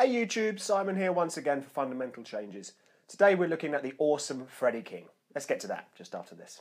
Hey YouTube, Simon here once again for Fundamental Changes. Today we're looking at the awesome Freddie King. Let's get to that just after this.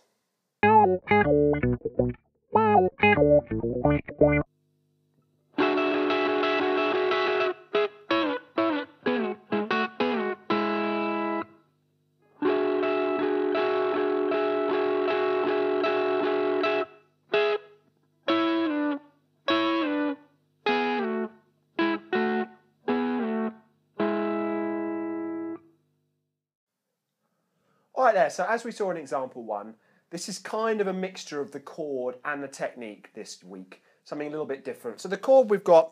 Alright there, so as we saw in example 1, this is kind of a mixture of the chord and the technique this week. Something a little bit different. So the chord we've got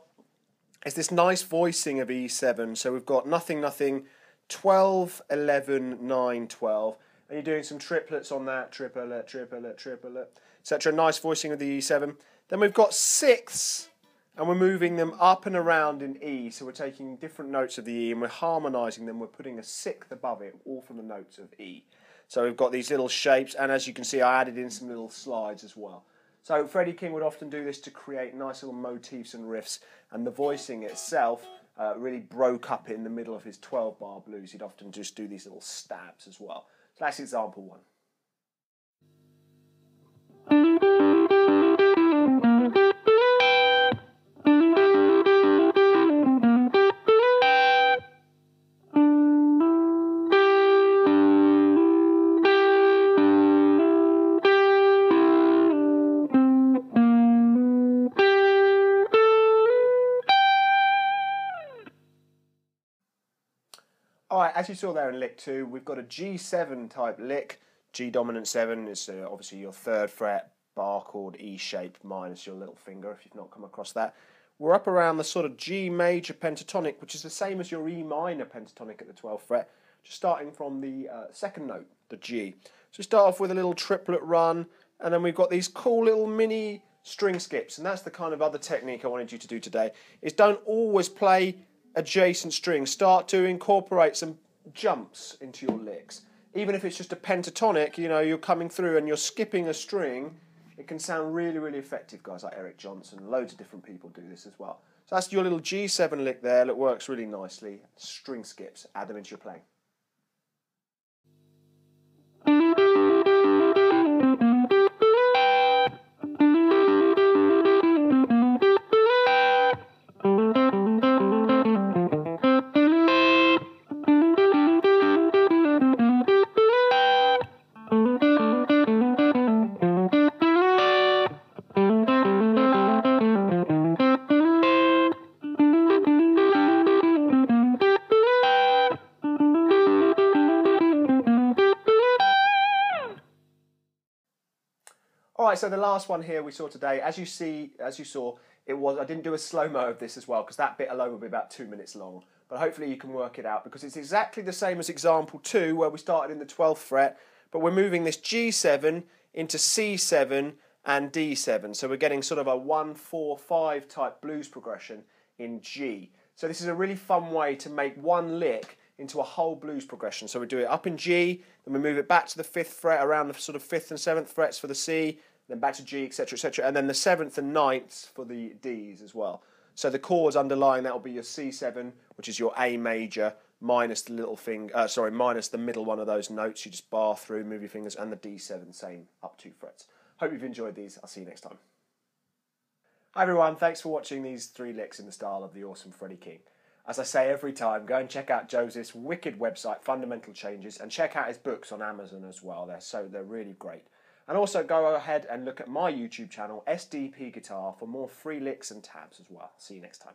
is this nice voicing of E7. So we've got nothing, nothing, 12, 11, 9, 12. And you're doing some triplets on that, triplet, triplet, triplet, etc. Nice voicing of the E7. Then we've got sixths, and we're moving them up and around in E. So we're taking different notes of the E and we're harmonising them. We're putting a sixth above it, all from the notes of E. So we've got these little shapes, and as you can see, I added in some little slides as well. So Freddie King would often do this to create nice little motifs and riffs, and the voicing itself really broke up in the middle of his 12-bar blues. He'd often just do these little stabs as well. So that's example 1. Alright, as you saw there in lick 2, we've got a G7 type lick. G dominant 7 is obviously your 3rd fret, bar chord, E shape minus your little finger, if you've not come across that. We're up around the sort of G major pentatonic, which is the same as your E minor pentatonic at the 12th fret, just starting from the 2nd note, the G. So we start off with a little triplet run, and then we've got these cool little mini string skips, and that's the kind of other technique I wanted you to do today, is don't always play adjacent strings. Start to incorporate some jumps into your licks. Even if it's just a pentatonic, you know, you're coming through and you're skipping a string, it can sound really, really effective. Guys like Eric Johnson, loads of different people do this as well. So that's your little G7 lick there that works really nicely. String skips, add them into your playing. Alright, so the last one here we saw today, as you saw, I didn't do a slow-mo of this as well, because that bit alone will be about 2 minutes long. But hopefully you can work it out, because it's exactly the same as example 2, where we started in the 12th fret, but we're moving this G7 into C7 and D7. So we're getting sort of a 1, 4, 5 type blues progression in G. So this is a really fun way to make one lick into a whole blues progression. So we do it up in G, then we move it back to the 5th fret, around the sort of 5th and 7th frets for the C, then back to G, etc., etc., and then the 7th and 9th for the Ds as well. So the chords underlying that will be your C7, which is your A major, minus the little finger, minus the middle one of those notes. You just bar through, move your fingers, and the D7, same up 2 frets. Hope you've enjoyed these. I'll see you next time. Hi everyone, thanks for watching these 3 licks in the style of the awesome Freddie King. As I say every time, go and check out Joseph's wicked website, Fundamental Changes, and check out his books on Amazon as well. They're really great. And also go ahead and look at my YouTube channel, SDP Guitar, for more free licks and tabs as well. See you next time.